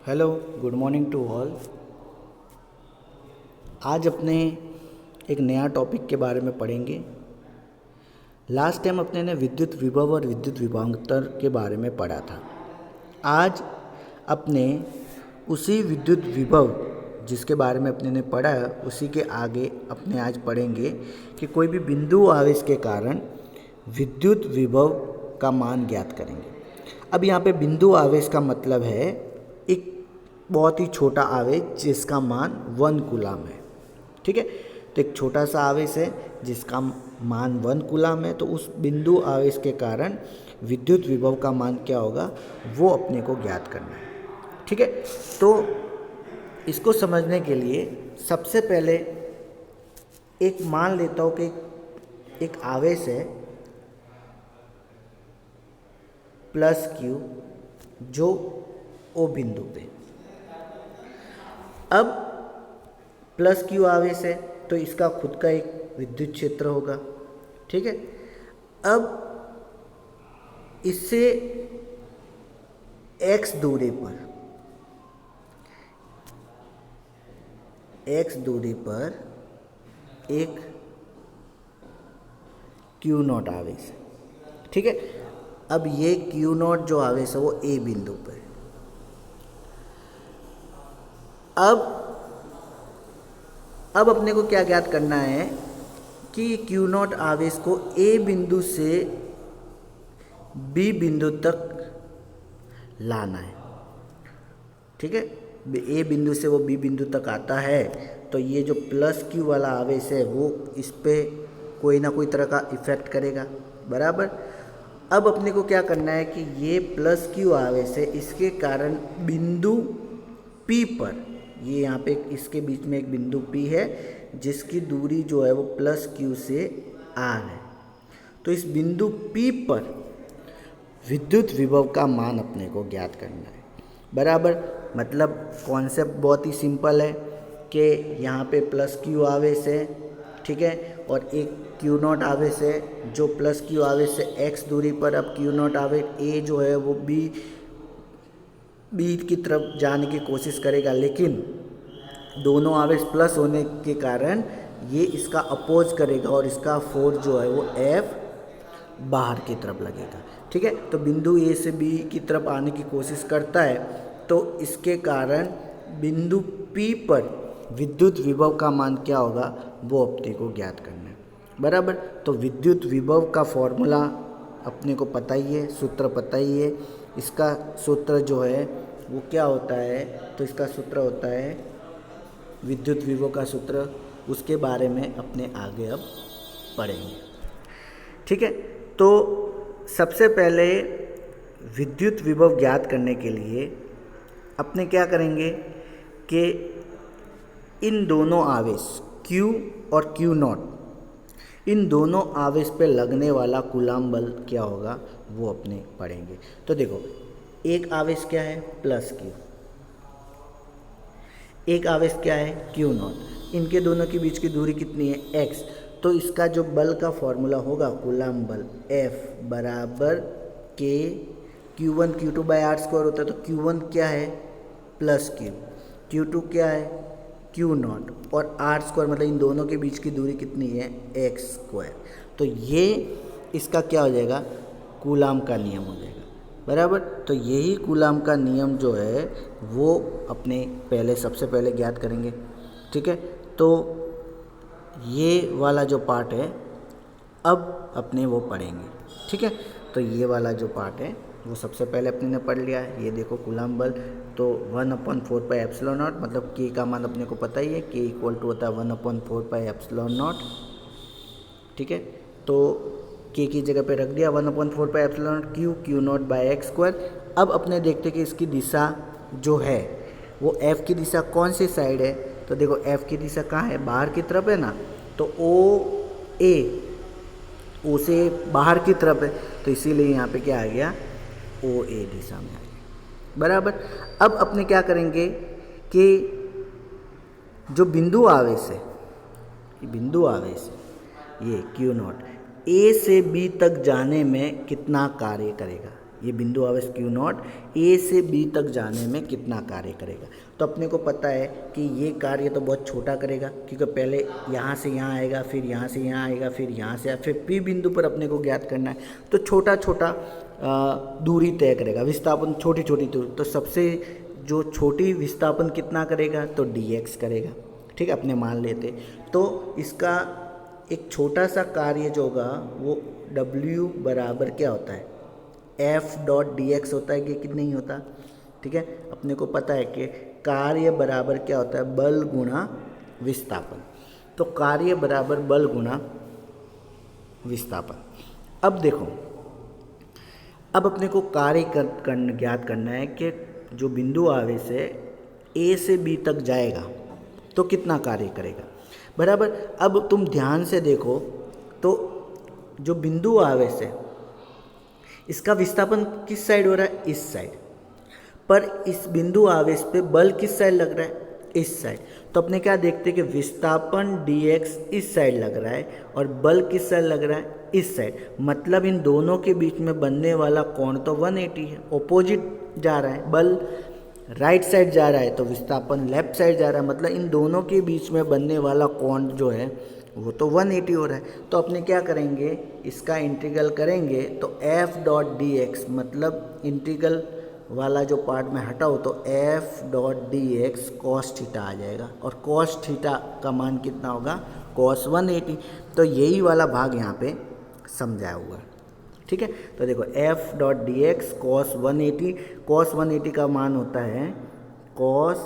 Hello, good morning to all. आज अपने एक नया टॉपिक के बारे में पढ़ेंगे। लास्ट टाइम अपने ने विद्युत विभव और विद्युत विभवांतर के बारे में पढ़ा था। आज अपने उसी विद्युत विभव जिसके बारे में अपने ने पढ़ा है उसी के आगे अपने आज पढ़ेंगे कि कोई भी बिंदु आवेश के कारण विद्युत विभव का मान ज्ञात करेंगे। अब यहाँ पे बिंदु आवेश का मतलब है एक बहुत ही छोटा आवेश जिसका मान 1 कूलाम है। ठीक है, तो एक छोटा सा आवेश है जिसका मान 1 कूलाम है, तो उस बिंदु आवेश के कारण विद्युत विभव का मान क्या होगा वो अपने को ज्ञात करना है। ठीक है, तो इसको समझने के लिए सबसे पहले एक मान लेता हूँ कि एक आवेश है प्लस Q जो O बिंदु पे। अब प्लस Q आवेश है तो इसका खुद का एक विद्युत क्षेत्र होगा। ठीक है, अब इससे x दूरी पर एक Q नॉट आवेश है। ठीक है, अब ये Q नॉट जो आवेश है वो A बिंदु पर है। अब अपने को क्या ज्ञात करना है कि Q नॉट आवेश को A बिंदु से B बिंदु तक लाना है। ठीक है, A बिंदु से वो B बिंदु तक आता है तो ये जो प्लस Q वाला आवेश है वो इस पे कोई ना कोई तरह का इफेक्ट करेगा। बराबर। अब अपने को क्या करना है कि ये प्लस Q आवेश है, इसके कारण बिंदु P पर, ये यहाँ पे इसके बीच में एक बिंदु P है जिसकी दूरी जो है वो प्लस Q से R है, तो इस बिंदु P पर विद्युत विभव का मान अपने को ज्ञात करना है। बराबर। मतलब कॉन्सेप्ट बहुत ही सिंपल है कि यहाँ पे प्लस Q आवेश है, ठीक है, और एक Q नॉट आवेश है जो प्लस Q आवेश से x दूरी पर, अब Q नॉट आवेश A जो है वो B की तरफ जाने की कोशिश करेगा, लेकिन दोनों आवेश प्लस होने के कारण ये इसका अपोज करेगा और इसका फोर्स जो है वो F बाहर की तरफ लगेगा। ठीक है, तो बिंदु A से B की तरफ आने की कोशिश करता है तो इसके कारण बिंदु P पर विद्युत विभव का मान क्या होगा वो अपने को ज्ञात करना है। बराबर। तो विद्युत विभव का फॉर्मूला अपने को पता ही है, सूत्र पता ही है। इसका सूत्र जो है वो क्या होता है, तो इसका सूत्र होता है विद्युत विभव का सूत्र, उसके बारे में अपने आगे अब पढ़ेंगे। ठीक है, तो सबसे पहले विद्युत विभव ज्ञात करने के लिए अपने क्या करेंगे कि इन दोनों आवेश Q और Q नॉट, इन दोनों आवेश पे लगने वाला कूलाम बल क्या होगा वो अपने पढ़ेंगे। तो देखो, एक आवेश क्या है प्लस Q, एक आवेश क्या है Q नॉट, इनके दोनों के बीच की दूरी कितनी है x, तो इसका जो बल का फॉर्मूला होगा कूलाम बल F बराबर K Q1 Q2 bye R square होता है। तो Q1 क्या है प्लस Q, Q2 क्या है Q नॉट और R स्क्वायर, मतलब इन दोनों के बीच की दूरी कितनी है x स्क्वायर। तो ये इसका क्या हो जाएगा कूलाम का नियम हो जाएगा। बराबर। तो यही कूलाम का नियम जो है वो अपने सबसे पहले ज्ञात करेंगे। ठीक है, तो ये वाला जो पार्ट है अब अपने वो पढ़ेंगे। ठीक है, तो ये वाला जो पार्ट है वो सबसे पहले अपने ने पढ़ लिया है। ये देखो कूलाम बल, तो 1/4 पाई एप्सिलॉन नॉट, मतलब K का मान अपने को पता ही है, K इक्वल टू होता है 1/4 पाई एप्सिलॉन नॉट। ठीक है, तो K की जगह पे रख दिया 1/4 pi epsilon naught Q naught by x square. अब अपने देखते कि इसकी दिशा जो है वो F की दिशा कौन सी साइड है, तो देखो F की दिशा कहाँ है, बाहर की तरफ है ना, तो O से बाहर की तरफ है, तो इसीलिए यहाँ पे क्या आ गया OA दिशा में आ गया। बराबर। अब अपने क्या करेंगे कि जो बिंदु आवेश है, बिंदु आवेश ये Q नॉट A से B तक जाने में कितना कार्य करेगा, ये बिंदु आवेश क्यू नॉट ए से बी तक जाने में कितना कार्य करेगा। तो अपने को पता है कि ये कार्य तो बहुत छोटा करेगा, क्योंकि पहले यहाँ से यहाँ आएगा, फिर यहाँ से यहाँ आएगा, फिर यहाँ से फिर पी बिंदु पर अपने को ज्ञात करना है। तो छोटा छोटा दूरी तय करेगा, विस्थापन छोटी छोटी दूरी। तो सबसे जो छोटी विस्थापन कितना करेगा, तो dx करेगा। ठीक है, अपने मान लेते। तो इसका एक छोटा सा कार्य जो होगा वो W बराबर क्या होता है, F डॉट dx होता है कि नहीं होता। ठीक है, अपने को पता है कि कार्य बराबर क्या होता है, बल गुणा विस्थापन। तो कार्य बराबर बल गुणा विस्थापन। अब देखो, अब अपने को कार्य ज्ञात करना है कि जो बिंदु आवेश है A से B तक जाएगा तो कितना कार्य करेगा, बराबर। अब तुम ध्यान से देखो तो जो बिंदु आवेश है इसका विस्थापन किस साइड हो रहा है, इस साइड। पर इस बिंदु आवेश पे बल किस साइड लग रहा है, इस साइड। तो अपने क्या देखते हैं कि विस्थापन dx इस साइड लग रहा है और बल किस साइड लग रहा है, इस साइड। मतलब इन दोनों के बीच में बनने वाला कोण तो 180 है, ऑपोजिट जा रहा है। बल राइट साइड जा रहा है तो विस्थापन लेफ्ट साइड जा रहा है, मतलब इन दोनों के बीच में बनने वाला कोण जो है वो तो 180 हो रहा है। तो अपने क्या करेंगे, इसका इंटीग्रल करेंगे तो f डॉट dx, मतलब इंटीग्रल वाला जो पार्ट में हटाओ तो f dot dx cos theta आ जाएगा। और cos थीटा का मान कितना होगा, cos 180। तो यही वाला भाग यहाँ पे समझाया हुआ है। ठीक है, तो देखो f डॉट dx cos 180 का मान होता है, cos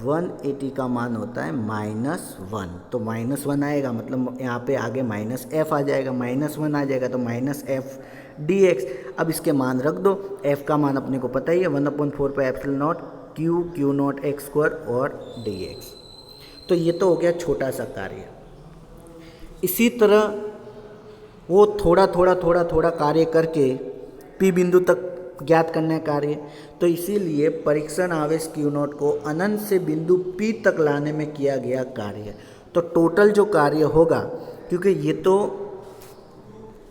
180 का मान होता है -1। तो -1 आएगा, मतलब यहाँ पे आगे -f आ जाएगा, -1 आ जाएगा तो -f dx। अब इसके मान रख दो, f का मान अपने को पता ही है 1/4 pi epsilon naught q not x square और dx। तो ये तो हो गया छोटा सा कार्य। इसी तरह वो थोड़ा कार्य करके P बिंदु तक ज्ञात करना है कार्य। तो इसीलिए परीक्षण आवेश Q नॉट को अनंत से बिंदु P तक लाने में किया गया कार्य। तो टोटल जो कार्य होगा, क्योंकि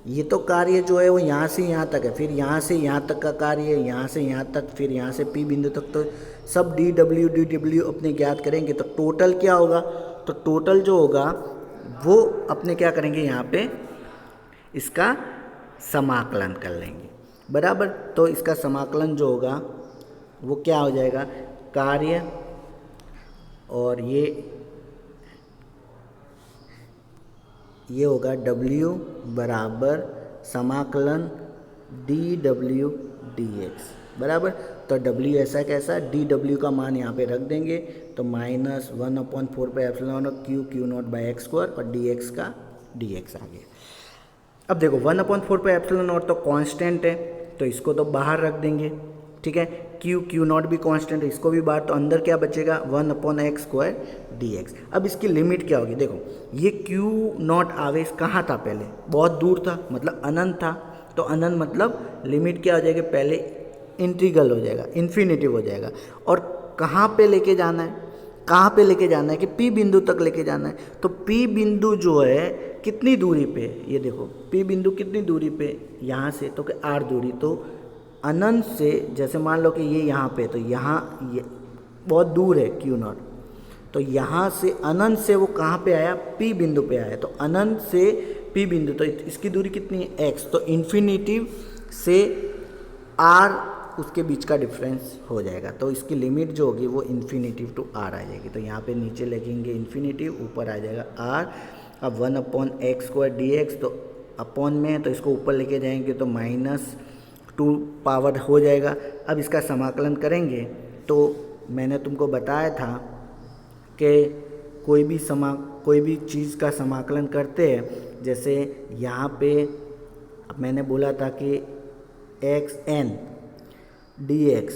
ये तो कार्य जो है वो यहाँ से यहाँ तक है, फिर यहाँ से यहाँ तक का कार्य है, यहाँ से यहाँ तक, फिर यहाँ से P बिंदु तक, तो सब dw अपने ज्ञात करेंगे। तो टोटल क्या होगा, तो टोटल जो होगा वो अपने क्या करेंगे, यहाँ पे इसका समाकलन कर लेंगे, बराबर। तो इसका समाकलन जो होगा वो क्या हो जाएगा, कार्य और ये होगा W बराबर समाकलन dw dx, बराबर। तो W ऐसा कैसा, dw का मान यहाँ पे रख देंगे तो -1/4 pi epsilon naught q not by x square और dx का dx आ गया। अब देखो 1/4 पाई एप्सिलॉन नॉट तो कांस्टेंट है, तो इसको तो बाहर रख देंगे। ठीक है, q नॉट भी कांस्टेंट है, इसको भी बाहर, तो अंदर क्या बचेगा 1/x स्क्वायर dx। अब इसकी लिमिट क्या होगी, देखो ये q नॉट आवेश कहाँ था, पहले बहुत दूर था, मतलब अनंत था। तो अनंत मतलब लिमिट क्या हो जाएगी, पहले इंटीग्रल हो जाएगा, इन्फिनिटिव हो जाएगा। और कहाँ पे लेके जाना है, कहाँ पे लेके जाना है कि P बिंदु तक लेके जाना है। तो P बिंदु जो है कितनी दूरी पे, ये देखो P बिंदु कितनी दूरी पे, यहाँ से तो कि r दूरी। तो अनंत से, जैसे मान लो कि ये यहाँ पे, तो यहाँ ये बहुत दूर है Q नॉट, तो यहाँ से अनंत से वो कहाँ पे आया, P बिंदु पे आया। तो अनंत से P बिंदु, तो इसकी दूरी कितनी है x, तो इन्फिनिटिव से r उसके बीच का डिफरेंस हो जाएगा। तो इसकी लिमिट जो होगी वो इन्फिनिटिव टू r आ जाएगी। तो यहाँ पे नीचे लिखेंगे इन्फिनिटिव, ऊपर आ जाएगा r। अब 1/x स्क्वायर dx, तो अपॉन में है तो इसको ऊपर लेके जाएंगे तो -2 पावर हो जाएगा। अब इसका समाकलन करेंगे तो मैंने तुमको बताया था कि कोई भी चीज़ का समाकलन करते हैं, जैसे यहाँ पे मैंने बोला था कि xn dx,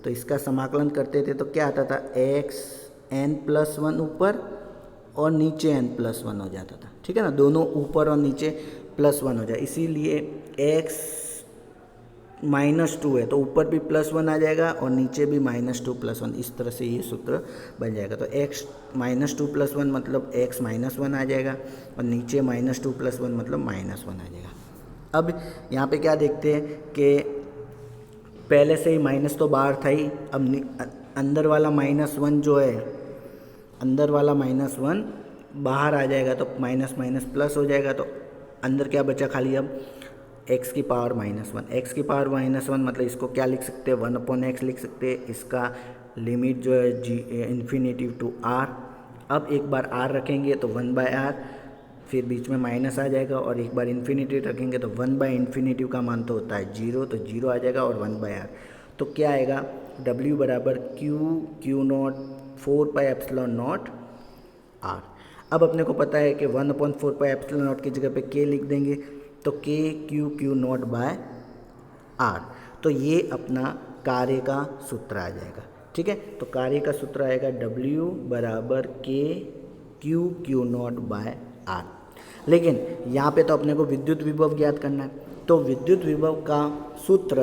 तो इसका समाकलन करते थे तो क्या आता था, xn+1 ऊपर और नीचे n+1 हो जाता था। ठीक है ना, दोनों ऊपर और नीचे +1 हो जाए, इसीलिए x -2 है तो ऊपर भी +1 आ जाएगा और नीचे भी -2+1, इस तरह से ये सूत्र बन जाएगा। तो x -2+1 मतलब x -1 आ जाएगा और नीचे -2+1 मतलब -1 आ जाएगा। अब यहाँ पे क्या देखते हैं कि पहले से ही माइनस तो बाहर था ही, अब अंदर वाला -1 जो है, अंदर वाला -1 बाहर आ जाएगा तो माइनस माइनस प्लस हो जाएगा, तो अंदर क्या बचा खाली अब x की पावर -1। x की पावर -1 मतलब इसको क्या लिख सकते हैं, 1/x लिख सकते हैं। इसका लिमिट जो है इन्फिनेटिव टू r। अब एक बार r रखेंगे तो 1/r, फिर बीच में माइनस आ जाएगा, और एक बार इन्फिनिटी रखेंगे तो 1/इन्फिनेटिव का मान तो होता है 0, तो 0 आ जाएगा और 1/r। तो क्या आएगा, w बराबर q0 4πε0 r। अब अपने को पता है कि 1/4πε0 की जगह पे k लिख देंगे, तो k Q0/r। तो ये अपना कार्य का सूत्र आ जाएगा। ठीक है, तो कार्य का सूत्र आएगा w बराबर k Q0/r। लेकिन यहाँ पे तो अपने को विद्युत विभव ज्ञात करना है, तो विद्युत विभव का सूत्र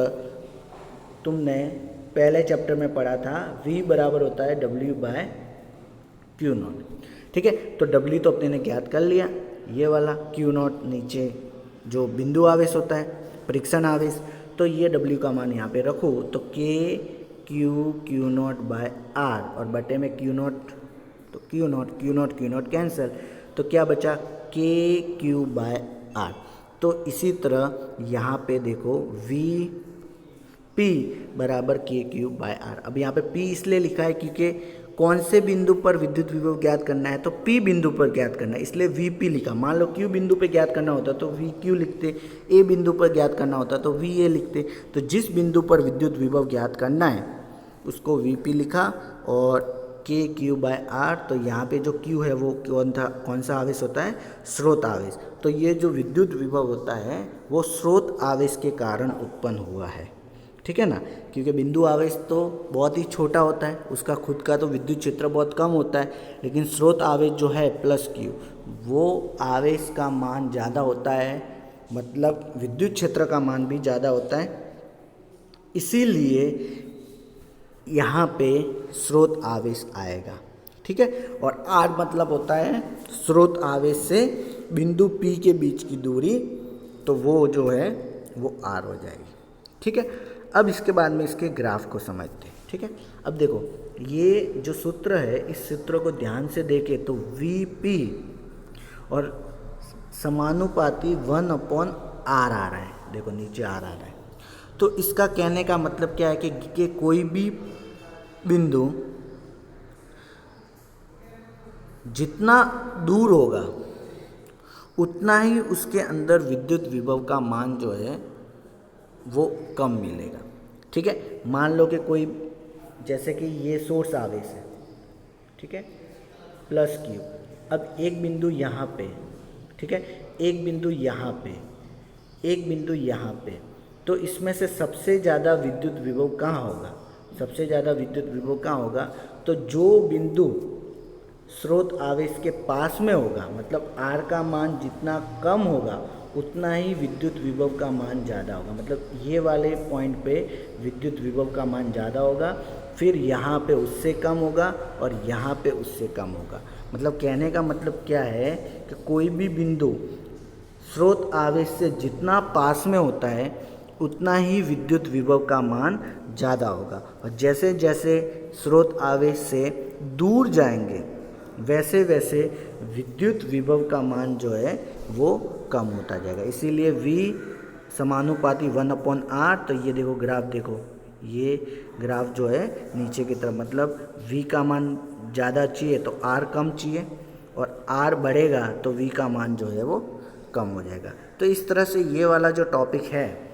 तुमने पहले चैप्टर में पढ़ा था, v बराबर होता है w/Q0। ठीक है, तो w तो अपने ने ज्ञात कर लिया, ये वाला Q0 नीचे जो बिंदु आवेश होता है, परीक्षण आवेश, तो ये w का मान यहाँ पे रखो, तो k Q0/r और बटे में Q0, तो Q0 कैंसिल, तो क्या बचा k Q/r। तो इसी तरह यहाँ पे देखो P बराबर k Q/r। अब यहाँ पे P इसलिए लिखा है क्योंकि कौन से बिंदु पर विद्युत विभव ज्ञात करना है, तो P बिंदु पर ज्ञात करना है, इसलिए VP लिखा। मान लो Q बिंदु पर ज्ञात करना होता तो VQ लिखते, A बिंदु पर ज्ञात करना होता तो VA लिखते। तो जिस बिंदु पर विद्युत विभव ज्ञात करना है उसको VP लिखा, और k Q/r, तो यहाँ पे जो Q है वो कौन सा आवेश होता है, स्रोत आवेश। तो ये जो विद्युत विभव होता है वो स्रोत आवेश के कारण उत्पन्न हुआ है। ठीक है ना, क्योंकि बिंदु आवेश तो बहुत ही छोटा होता है, उसका खुद का तो विद्युत क्षेत्र बहुत कम होता है, लेकिन स्रोत आवेश जो है +Q, वो आवेश का मान ज़्यादा होता है, मतलब विद्युत क्षेत्र का मान भी ज़्यादा होता है, इसीलिए यहाँ पे स्रोत आवेश आएगा। ठीक है, और R मतलब होता है स्रोत आवेश से बिंदु P के बीच की दूरी, तो वो जो है वो R हो जाएगी। ठीक है, अब इसके बाद में इसके ग्राफ को समझते हैं। ठीक है, अब देखो ये जो सूत्र है, इस सूत्र को ध्यान से देखें तो VP और समानुपाती 1/r आ रहा है, देखो नीचे R आ रहा है। तो इसका कहने का मतलब क्या है कि कोई भी बिंदु जितना दूर होगा उतना ही उसके अंदर विद्युत विभव का मान जो है वो कम मिलेगा। ठीक है, मान लो कि कोई, जैसे कि ये सोर्स आवेश है, ठीक है, +Q। अब एक बिंदु यहाँ पे, ठीक है, एक बिंदु यहाँ पे, एक बिंदु यहाँ पे, तो इसमें से सबसे ज़्यादा विद्युत विभव कहाँ होगा, सबसे ज़्यादा विद्युत विभव कहाँ होगा, तो जो बिंदु स्रोत आवेश के पास में होगा, मतलब R का मान जितना कम होगा उतना ही विद्युत विभव का मान ज़्यादा होगा। मतलब ये वाले पॉइंट पे विद्युत विभव का मान ज़्यादा होगा, फिर यहाँ पे उससे कम होगा और यहाँ पे उससे कम होगा। मतलब कहने का मतलब क्या है कि कोई भी बिंदु स्रोत आवेश से जितना पास में होता है उतना ही विद्युत विभव का मान ज़्यादा होगा, और जैसे जैसे स्रोत आवेश से दूर जाएंगे वैसे वैसे विद्युत विभव का मान जो है वो कम होता जाएगा। इसीलिए V समानुपाती 1/r। तो ये देखो ग्राफ, देखो ये ग्राफ जो है नीचे की तरफ, मतलब V का मान ज़्यादा चाहिए तो R कम चाहिए, और R बढ़ेगा तो V का मान जो है वो कम हो जाएगा। तो इस तरह से ये वाला जो टॉपिक है,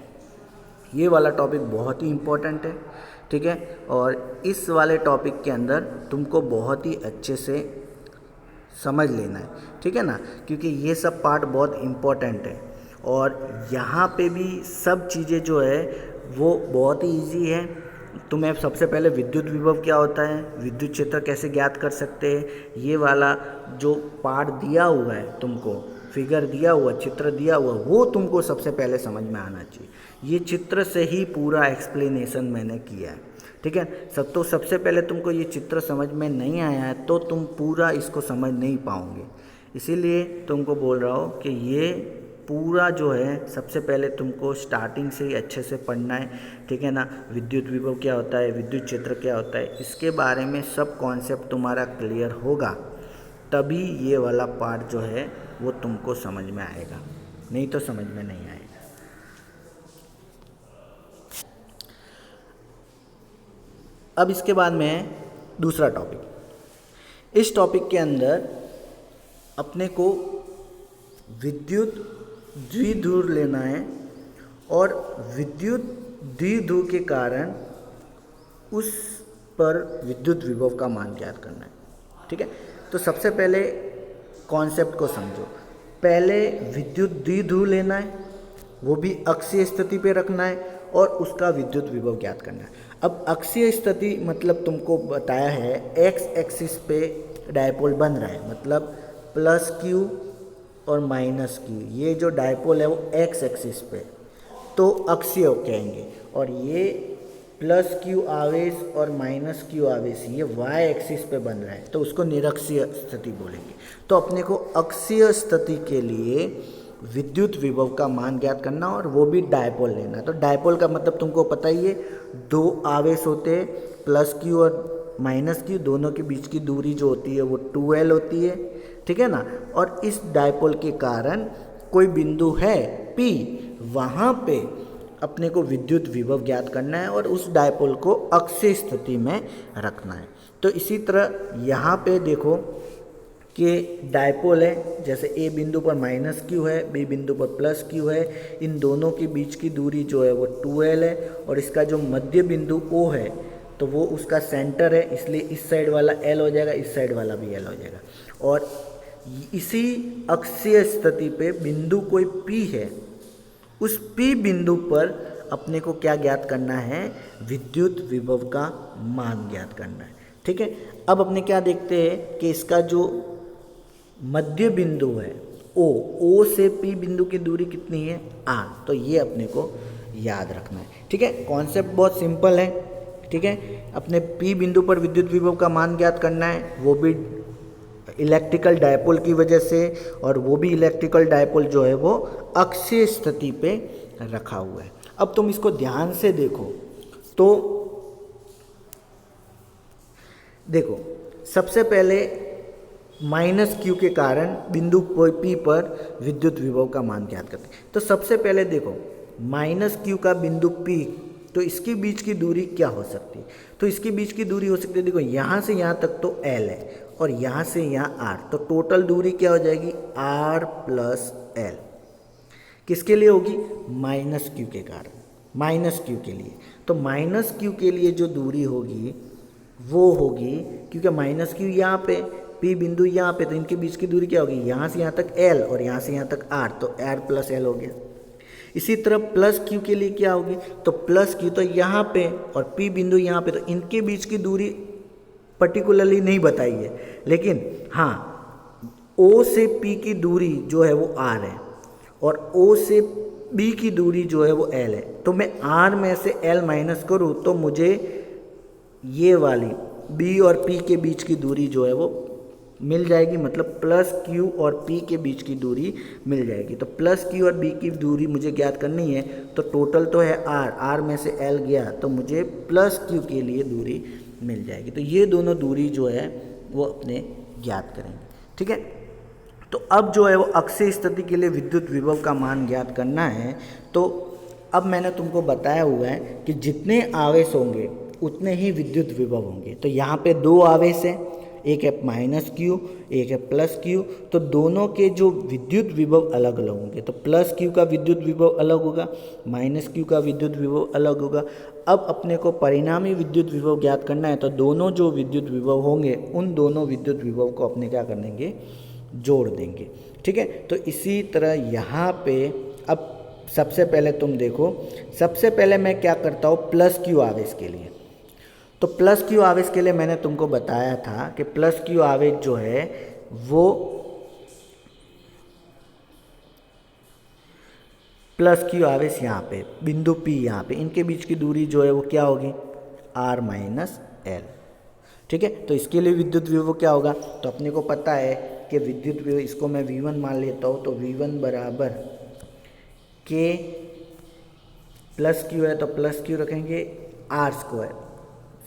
ये वाला टॉपिक बहुत ही इम्पोर्टेंट है। ठीक है, और इस वाले टॉपिक के अंदर तुमको बहुत ही अच्छे से समझ लेना है। ठीक है ना, क्योंकि ये सब पार्ट बहुत इम्पोर्टेंट है, और यहाँ पे भी सब चीज़ें जो है वो बहुत ही इजी है। तुम्हें सबसे पहले विद्युत विभव क्या होता है, विद्युत क्षेत्र कैसे ज्ञात कर सकते हैं, ये वाला जो पार्ट दिया हुआ है तुमको, फिगर दिया हुआ, चित्र दिया हुआ, वो तुमको सबसे पहले समझ में आना चाहिए। ये चित्र से ही पूरा एक्सप्लेनेशन मैंने किया है। ठीक है, तो सबसे पहले तुमको ये चित्र समझ में नहीं आया है तो तुम पूरा इसको समझ नहीं पाओगे, इसीलिए तुमको बोल रहा हूँ कि ये पूरा जो है सबसे पहले तुमको स्टार्टिंग से ही अच्छे से पढ़ना है, ठीक है ना। विद्युत विभव क्या होता है, विद्युत क्षेत्र क्या होता है, इसके बारे में सब कॉन्सेप्ट तुम्हारा क्लियर होगा, तभी ये वाला पार्ट जो है वो तुमको समझ में आएगा, नहीं तो समझ में नहीं आएगा। अब इसके बाद में दूसरा टॉपिक। इस टॉपिक के अंदर अपने को विद्युत द्विध्रुव लेना है और विद्युत द्विध्रुव के कारण उस पर विद्युत विभव का मान ज्ञात करना है, ठीक है। तो सबसे पहले कॉन्सेप्ट को समझो। पहले विद्युत द्विध्रुव लेना है, वो भी अक्षीय स्थिति पे रखना है और उसका विद्युत विभव ज्ञात करना है। अब अक्षीय स्थिति मतलब तुमको बताया है एक्स एक्सिस पे डायपोल बन रहा है, मतलब प्लस क्यू और माइनस क्यू, ये जो डायपोल है वो एक्स एक्सिस पे, तो अक्षीय कहेंगे। और ये प्लस क्यू आवेश और माइनस क्यू आवेश ये वाई एक्सिस पे बन रहा है, तो उसको निरक्षीय स्थिति बोलेंगे। तो अपने को अक्षीय स्थिति के लिए विद्युत विभव का मान ज्ञात करना और वो भी डायपोल लेना। तो डायपोल का मतलब तुमको पता ही है, दो आवेश होते हैं, प्लस क्यू और माइनस क्यू, दोनों के बीच की दूरी जो होती है वो 2L होती है, ठीक है ना। और इस डायपोल के कारण कोई बिंदु है P, वहाँ पे अपने को विद्युत विभव ज्ञात करना है और उस डायपोल को अक्षीय स्थिति में रखना है। तो इसी तरह यहाँ पे देखो कि डायपोल है, जैसे ए बिंदु पर माइनस क्यू है, बी बिंदु पर प्लस क्यू है, इन दोनों के बीच की दूरी जो है वो 2L है और इसका जो मध्य बिंदु O है तो वो उसका सेंटर है, इसलिए इस साइड वाला L हो जाएगा, इस साइड वाला भी L हो जाएगा। और इसी अक्षीय स्थिति पे बिंदु कोई P है, उस P बिंदु पर अपने को क्या ज्ञात करना है, विद्युत विभव का मान ज्ञात करना है, ठीक है। अब अपने क्या देखते हैं कि इसका जो मध्य बिंदु है O से P बिंदु की दूरी कितनी है, R, तो ये अपने को याद रखना है, ठीक है। कॉन्सेप्ट बहुत सिंपल है, ठीक है। अपने P बिंदु पर विद्युत विभव का मान ज्ञात करना है, वो भी इलेक्ट्रिकल डायपोल की वजह से, और वो भी इलेक्ट्रिकल डायपोल जो है वो अक्षीय स्थिति पे रखा हुआ है। अब तुम इसको ध्यान से देखो तो देखो, सबसे पहले माइनस क्यू के कारण बिंदु P पर विद्युत विभव का मान ज्ञात करते हैं। तो सबसे पहले देखो माइनस क्यू का बिंदु P, तो इसके बीच की दूरी क्या हो सकती है, तो इसके बीच की दूरी हो सकती है, देखो यहाँ से यहाँ तक तो L है और यहाँ से यहाँ R, तो टोटल दूरी क्या हो जाएगी, R प्लस L। किसके लिए होगी, माइनस क्यू के कारण, माइनस क्यू के लिए। तो माइनस क्यू के लिए जो दूरी होगी वो होगी, क्योंकि माइनस क्यू यहाँ पे, P बिंदु यहाँ पे, तो इनके बीच की दूरी क्या होगी, यहाँ से यहाँ तक L और यहाँ से यहाँ तक R, तो R प्लस L हो गया। इसी तरह प्लस क्यू के लिए क्या होगी, तो प्लस क्यू तो यहाँ पे और P बिंदु यहाँ पे, तो इनके बीच की दूरी पर्टिकुलरली नहीं बताई है, लेकिन हाँ O से P की दूरी जो है वो R है और O से B की दूरी जो है वो L है। तो मैं R में से L माइनस करूँ तो मुझे ये वाली B और P के बीच की दूरी जो है वो मिल जाएगी, मतलब प्लस Q और P के बीच की दूरी मिल जाएगी। तो प्लस Q और B की दूरी मुझे ज्ञात करनी है, तो टोटल तो है R में से L गया, तो मुझे प्लस Q के लिए दूरी मिल जाएगी। तो ये दोनों दूरी जो है वो अपने ज्ञात करेंगे, ठीक है। तो अब जो है वो अक्षीय स्थिति के लिए विद्युत विभव का मान ज्ञात करना है। तो अब मैंने तुमको बताया हुआ है कि जितने आवेश होंगे उतने ही विद्युत विभव होंगे। तो यहाँ पे दो आवेश हैं, एक है माइनस क्यू, एक है प्लस क्यू, तो दोनों के जो विद्युत विभव अलग अलग होंगे। तो प्लस क्यू का विद्युत विभव अलग होगा, माइनस क्यू का विद्युत विभव अलग होगा। अब अपने को परिणामी विद्युत विभव ज्ञात करना है, तो दोनों जो विद्युत विभव होंगे उन दोनों विद्युत विभव को अपने क्या कर देंगे, जोड़ देंगे, ठीक है। तो इसी तरह यहाँ पे अब सबसे पहले तुम देखो, सबसे पहले मैं क्या करता हूँ प्लस क्यू आवेश के लिए। तो प्लस क्यू आवेश के लिए मैंने तुमको बताया था कि प्लस क्यू आवेश जो है वो प्लस क्यू आवेश यहाँ पे बिंदु P यहाँ पे, इनके बीच की दूरी जो है वो क्या होगी, R माइनस L, ठीक है। तो इसके लिए विद्युत विभव क्या होगा, तो अपने को पता है कि विद्युत विभव, इसको मैं V1 मान लेता हूँ, तो V1 बराबर के प्लस क्यू है तो प्लस क्यू रखेंगे आर स्क्वायर,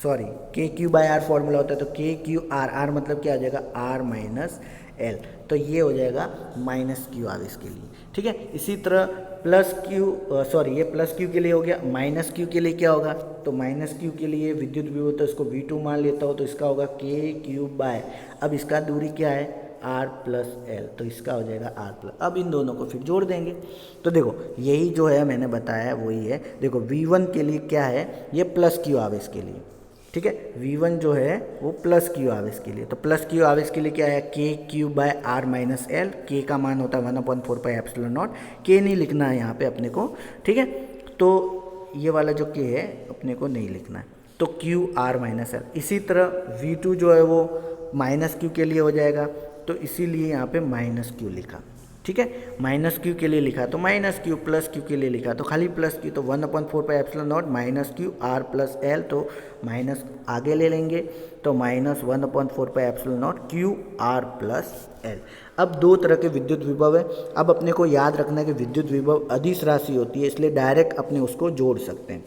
सॉरी के क्यू बाय आर फॉर्मूला होता है तो के क्यू आर, आर मतलब क्या आ जाएगा आर माइनस एल, तो ये हो जाएगा माइनस क्यू आर इसके लिए, ठीक है। इसी तरह प्लस क्यू, सॉरी ये प्लस क्यू के लिए हो गया, माइनस क्यू के लिए क्या होगा, तो माइनस क्यू के लिए विद्युत विभव तो इसको V2 मान लेता हो तो इसका होगा के क्यू बाय, अब इसका दूरी क्या है आर प्लस एल, तो इसका हो जाएगा आर प्लस। अब इन दोनों को फिर जोड़ देंगे तो देखो यही जो है मैंने बताया वही है। देखो V1 के लिए क्या है, ये प्लस क्यू आवेश के लिए, ठीक है। V1 जो है वो प्लस क्यू आवेश के लिए, तो प्लस क्यू आवेश के लिए क्या है के Q by R minus L, के का मान होता है 1/4 पाई एप्सिलॉन नॉट, के नहीं लिखना है यहाँ पे अपने को, ठीक है। तो ये वाला जो के है अपने को नहीं लिखना है, तो क्यू आर माइनस एल। इसी तरह V2 जो है वो माइनस क्यू के लिए हो जाएगा, तो इसीलिए यहाँ पे माइनस क्यू लिखा, ठीक है। माइनस क्यू के लिए लिखा तो माइनस क्यू, प्लस क्यू के लिए लिखा तो खाली प्लस क्यू, तो 1/4 pi epsilon not minus Q R plus L, तो माइनस आगे ले लेंगे तो minus 1/4 pi epsilon naught Q R plus L. अब दो तरह के विद्युत विभव है, अब अपने को याद रखना है कि विद्युत विभव अदिश राशि होती है, इसलिए डायरेक्ट अपने उसको जोड़ सकते हैं,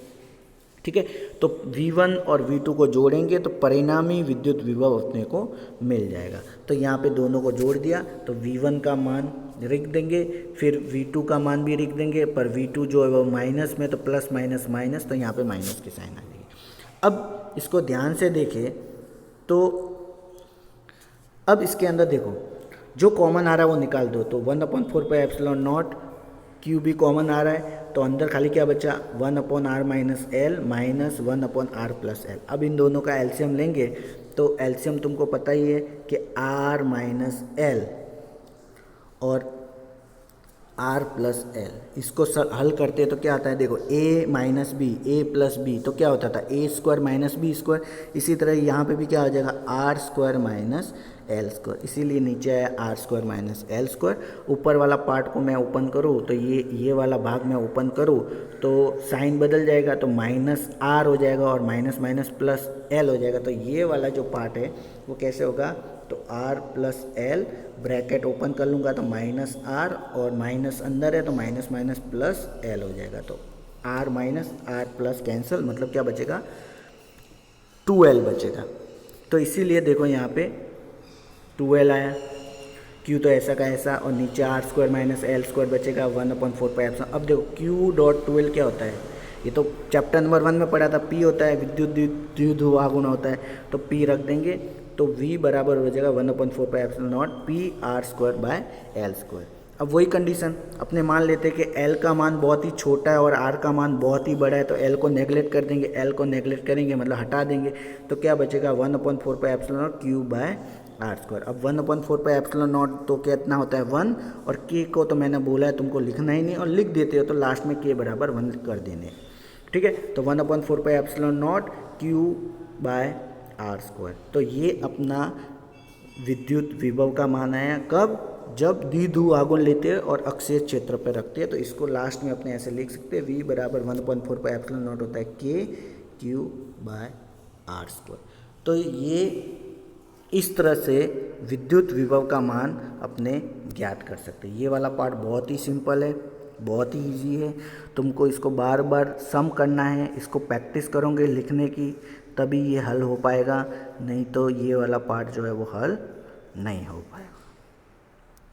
ठीक है। तो V1 और V2 को जोड़ेंगे तो परिणामी विद्युत विभव अपने को मिल जाएगा। तो यहाँ पे दोनों को जोड़ दिया तो V1 का मान लिख देंगे, फिर V2 का मान भी लिख देंगे, पर V2 जो है वो माइनस में तो प्लस माइनस माइनस, तो यहाँ पे माइनस की साइन आ जाएगी। अब इसको ध्यान से देखें तो अब इसके अंदर देखो जो कॉमन आ रहा है वो निकाल दो, तो 1/4 पाई एप्सिलॉन नॉट क्यू भी कॉमन आ रहा है, तो अंदर खाली क्या बचा 1/r minus L minus 1/r plus L. अब इन दोनों का एलसीएम लेंगे तो एलसीएम तुमको पता ही है कि r माइनस एल और r प्लस एल, इसको हल करते हैं तो क्या आता है, देखो a minus B, A plus B, तो क्या होता था A square minus B square. इसी तरह यहाँ पे भी क्या हो जाएगा R square minus L square, इसीलिए नीचे आया R square minus L square. ऊपर वाला पार्ट को मैं ओपन करूँ तो ये वाला भाग मैं ओपन करूँ तो साइन बदल जाएगा, तो माइनस आर हो जाएगा और माइनस माइनस प्लस एल हो जाएगा। तो ये वाला जो पार्ट है वो कैसे होगा, तो R plus L, bracket open कर लूँगा तो माइनस आर और माइनस अंदर है तो माइनस माइनस प्लस एल हो जाएगा। तो R minus R plus cancel, मतलब क्या बचेगा 2l बचेगा। तो इसीलिए देखो यहाँ पे 2l आया, q तो ऐसा का ऐसा और नीचे R square minus L square बचेगा 1/4 पाई एप्सिलॉन। अब देखो q डॉट 2l क्या होता है, ये तो चैप्टर नंबर 1 में पढ़ा था, p होता है विद्युत द्विध्रुवागुण होता है, तो p रख देंगे तो v बराबर हो जाएगा 1/4 pi epsilon not P R square by L square. अब वही कंडीशन अपने मान लेते हैं कि l का मान बहुत ही छोटा है और r का मान बहुत ही बड़ा है, तो l को नेगलेक्ट कर देंगे, l को नेगलेक्ट करेंगे मतलब हटा देंगे, तो क्या बचेगा 1/4 pi epsilon naught Q by R square. अब 1/4 पाई एप्सिलॉन नॉट तो कितना होता है 1, और k को तो मैंने बोला है तुमको लिखना ही नहीं, और लिख देते हो तो लास्ट में k बराबर 1 कर देने, ठीक है। तो 1/4 pi epsilon naught Q by R square. तो ये अपना विद्युत विभव का मान आया कब, जब द्विध्रुवागुण लेते हैं और अक्षीय क्षेत्र पर रखते हैं, तो इसको लास्ट में अपने ऐसे लिख सकते हैं v बराबर 1/4 पाई एप्सिलॉन नॉट होता है के क्यू बाय आर स्क्वायर। तो ये इस तरह से विद्युत विभव का मान अपने ज्ञात कर सकते हैं। ये वाला पार्ट बहुत ही सिंपल है, बहुत ही इजी है, तुमको इसको बार बार सम करना है, इसको प्रैक्टिस करोगे लिखने की तभी ये हल हो पाएगा, नहीं तो ये वाला पार्ट जो है वो हल नहीं हो पाएगा।